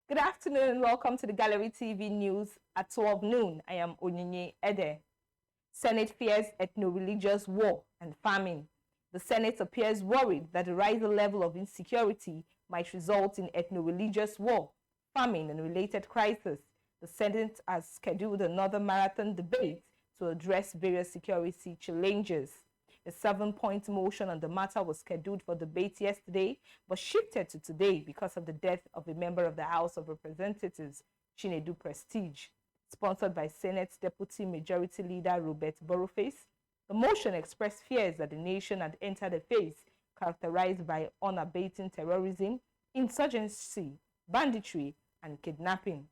Good afternoon and welcome to the Gallery TV News at 12 noon. I am Onyinye Ede. Senate fears ethno-religious war and famine. The Senate appears worried that the rising level of insecurity might result in ethno-religious war, famine, and related crises. The Senate has scheduled another marathon debate to address various security challenges. A 7-point motion on the matter was scheduled for debate yesterday, but shifted to today because of the death of a member of the House of Representatives, Chinedu Prestige. Sponsored by Senate Deputy Majority Leader Robert Boroface, the motion expressed fears that the nation had entered a phase characterized by unabating terrorism, insurgency, banditry, and kidnapping.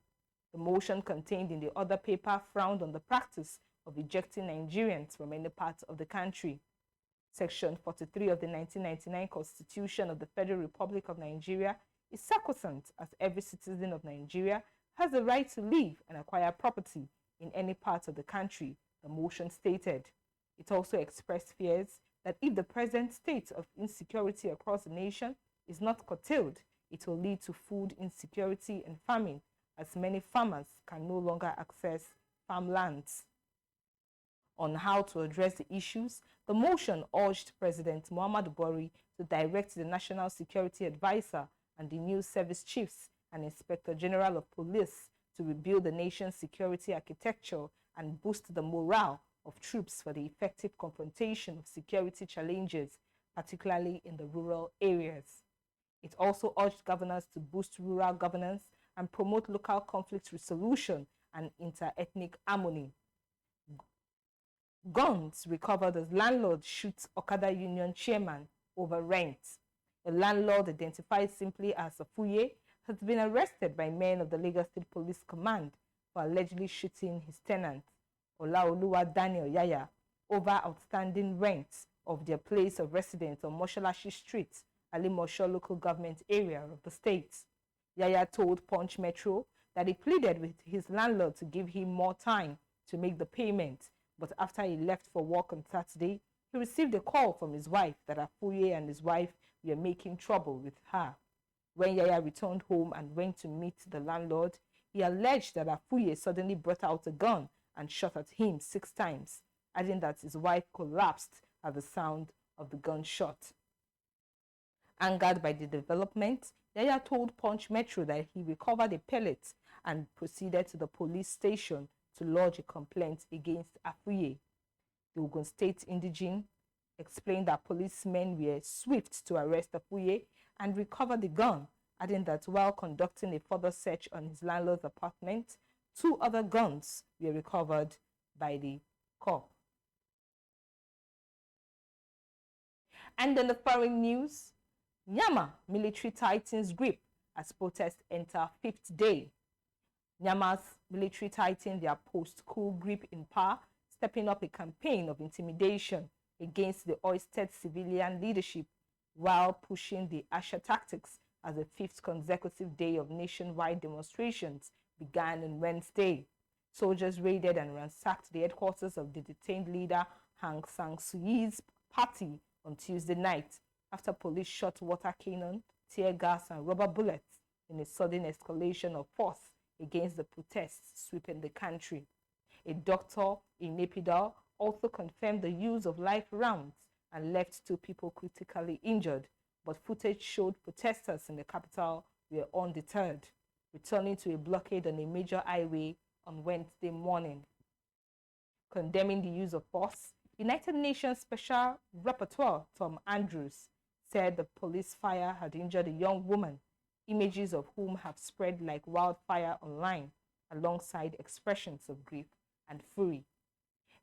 The motion contained in the other paper frowned on the practice of ejecting Nigerians from any part of the country. Section 43 of the 1999 Constitution of the Federal Republic of Nigeria is sacrosanct, as every citizen of Nigeria has the right to live and acquire property in any part of the country, the motion stated. It also expressed fears that if the present state of insecurity across the nation is not curtailed, it will lead to food insecurity and famine, as many farmers can no longer access farmlands. On how to address the issues, the motion urged President Muhammadu Buhari to direct the National Security Advisor and the new service chiefs and Inspector General of Police to rebuild the nation's security architecture and boost the morale of troops for the effective confrontation of security challenges, particularly in the rural areas. It also urged governors to boost rural governance and promote local conflict resolution and inter-ethnic harmony. Guns recovered as landlord shoots Okada Union chairman over rent. A landlord identified simply as Afuye has been arrested by men of the Lagos State Police Command for allegedly shooting his tenant, Olaoluwa Daniel Yaya, over outstanding rent of their place of residence on Moshalashi Street, Alimosho local government area of the state. Yaya told Punch Metro that he pleaded with his landlord to give him more time to make the payment, but after he left for work on Saturday, he received a call from his wife that Afuye and his wife were making trouble with her. When Yaya returned home and went to meet the landlord, he alleged that Afuye suddenly brought out a gun and shot at him 6 times, adding that his wife collapsed at the sound of the gunshot. Angered by the development, Yaya told Punch Metro that he recovered a pellet and proceeded to the police station to lodge a complaint against Afuye. The Ogun State indigene explained that policemen were swift to arrest Afuye and recover the gun, adding that while conducting a further search on his landlord's apartment, 2 other guns were recovered by the corps. And in the foreign news, Nyama military tightens grip as protests enter 5th day. Nyama's military tightened their post-coup grip in power, stepping up a campaign of intimidation against the ousted civilian leadership while pushing the Asha tactics as the 5th consecutive day of nationwide demonstrations began on Wednesday. Soldiers raided and ransacked the headquarters of the detained leader Aung San Suu Kyi's party on Tuesday night after police shot water cannon, tear gas and rubber bullets in a sudden escalation of force against the protests sweeping the country. A doctor in Naypyidaw also confirmed the use of live rounds and left 2 people critically injured, but footage showed protesters in the capital were undeterred, returning to a blockade on a major highway on Wednesday morning. Condemning the use of force, United Nations Special Rapporteur Tom Andrews said the police fire had injured a young woman, images of whom have spread like wildfire online, alongside expressions of grief and fury.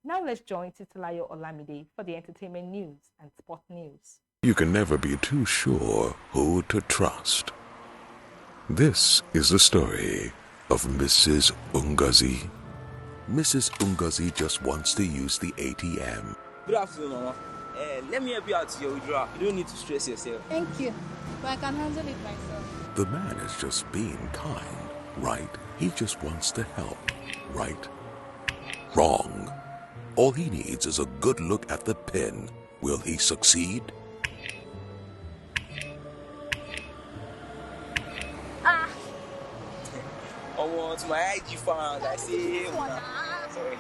Now let's join Titilayo Olamide for the entertainment news and sport news. You can never be too sure who to trust. This is the story of Mrs. Ungazi. Mrs. Ungazi just wants to use the ATM. Good afternoon, Mama. Let me help you out to your withdrawal. You don't need to stress yourself. Thank you, but I can handle it myself. The man is just being kind, right? He just wants to help, right? Wrong. All he needs is a good look at the pin. Will he succeed? I want my IG fans. I say, hey, sorry.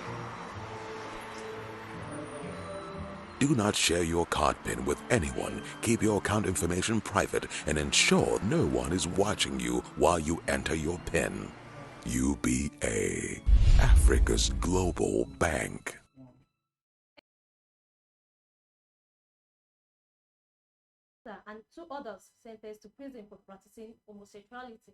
Do not share your card pin with anyone. Keep your account information private and ensure no one is watching you while you enter your pin. UBA, Africa's global bank. And 2 others sentenced to prison for practicing homosexuality.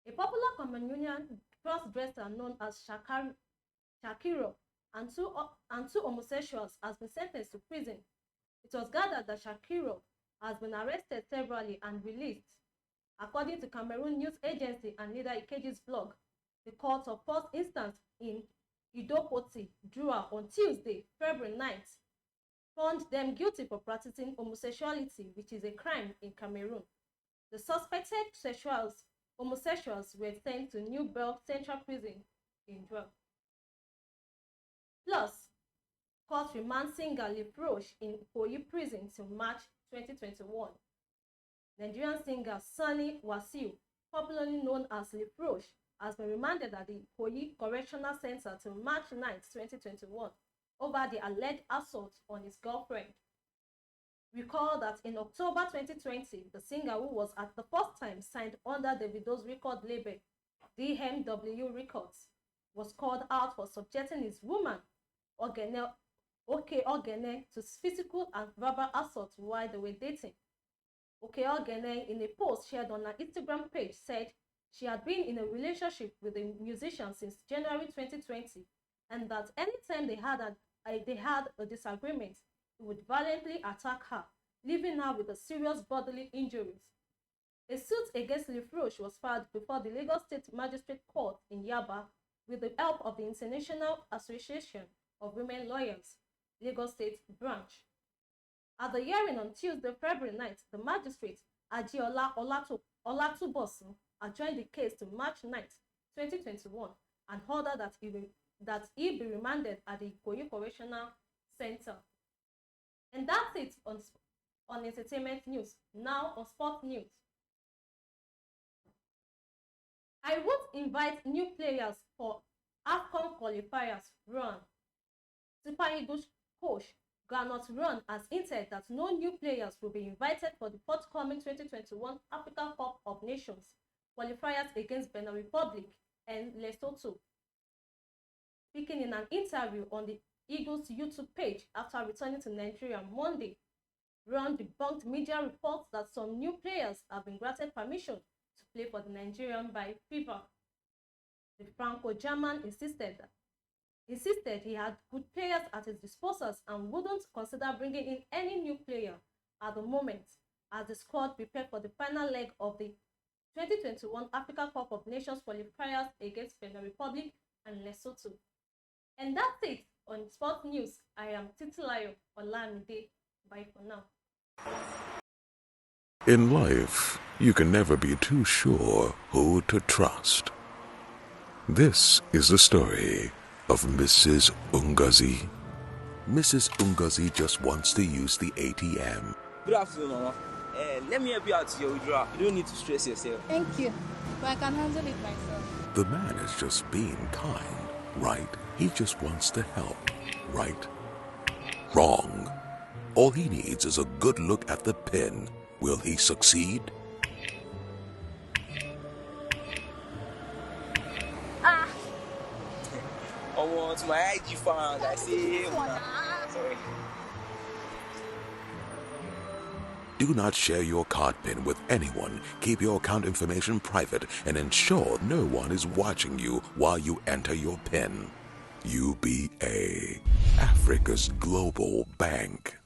A popular Cameroonian cross-dresser known as Shakiro and two homosexuals has been sentenced to prison. It was gathered that Shakiro has been arrested severally and released. According to Cameroon news agency and leader Ikeji's blog, the court of first instance in Idopoti, Drua, on Tuesday, February 9th, found them guilty for practicing homosexuality, which is a crime in Cameroon. The suspected homosexuals were sent to New Bell Central Prison in Drua. Plus, court remand singer Lifroche in Ikoyi Prison till March 2021. Nigerian singer Sunny Wasiu, popularly known as Lifroche, has been remanded at the Ikoyi Correctional Center till March 9, 2021, over the alleged assault on his girlfriend. Recall that in October 2020, the singer, who was at the first time signed under Davido's record label, DMW Records, was called out for subjecting his woman, Ogene, to physical and verbal assault while they were dating. Ogene, in a post shared on her Instagram page, said she had been in a relationship with the musician since January 2020, and that anytime they had a disagreement, he would violently attack her, leaving her with a serious bodily injuries. A suit against Lifroche was filed before the Lagos State Magistrate Court in Yaba with the help of the International Association of Women Lawyers, Lagos State Branch. At the hearing on Tuesday, February 9th, the magistrate, Ajiola Olatubosun, adjourned the case to March 9th, 2021, and ordered that he be remanded at the Ikoyi Correctional Center. And that's it on entertainment news. Now on sport news. I would invite new players for AFCON qualifiers run. Super Eagles coach Granot Run has hinted that no new players will be invited for the forthcoming 2021 Africa Cup of Nations qualifiers against Benin Republic and Lesotho. Speaking in an interview on the Eagles YouTube page after returning to Nigeria Monday, Ron debunked media reports that some new players have been granted permission to play for the Nigerian by FIFA. The Franco-German insisted he had good players at his disposal and wouldn't consider bringing in any new player at the moment as the squad prepared for the final leg of the 2021 Africa Cup of Nations qualifiers against Benin Republic and Lesotho. And that's it on Sport News. I am Titilayo Olamide. Bye for now. In life, you can never be too sure who to trust. This is the story of Mrs. Ungazi. Mrs. Ungazi just wants to use the ATM. Good afternoon, Mama. Let me help you out to your withdrawal. You don't need to stress yourself. Thank you, but I can handle it myself. The man is just being kind, right? He just wants to help, right? Wrong. All he needs is a good look at the pin. Will he succeed? I want my IG fans. I say, hey, sorry. Do not share your card pin with anyone. Keep your account information private and ensure no one is watching you while you enter your pin. UBA, Africa's global bank.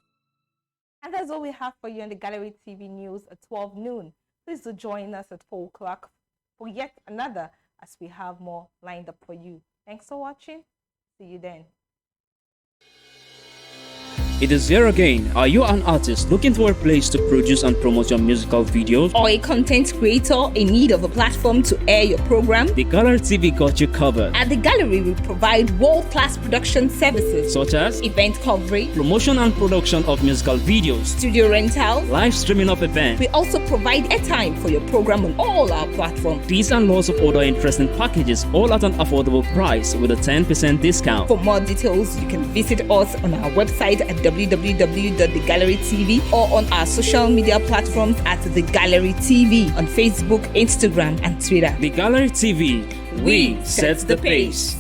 And that's all we have for you on the Gallery TV News at 12 noon. Please do join us at 4 o'clock for yet another as we have more lined up for you. Thanks for watching. See you then. It is here again. Are you an artist looking for a place to produce and promote your musical videos? Or a content creator in need of a platform to air your program? The Gallery TV got you covered. At the Gallery, we provide world-class production services Such as event coverage, promotion and production of musical videos, studio rental, live streaming of events. We also provide airtime for your program on all our platforms. These and lots of other interesting packages, all at an affordable price with a 10% discount. For more details, you can visit us on our website at www.thegallerytv or on our social media platforms at The Gallery TV on Facebook, Instagram, and Twitter. The Gallery TV, we set the pace.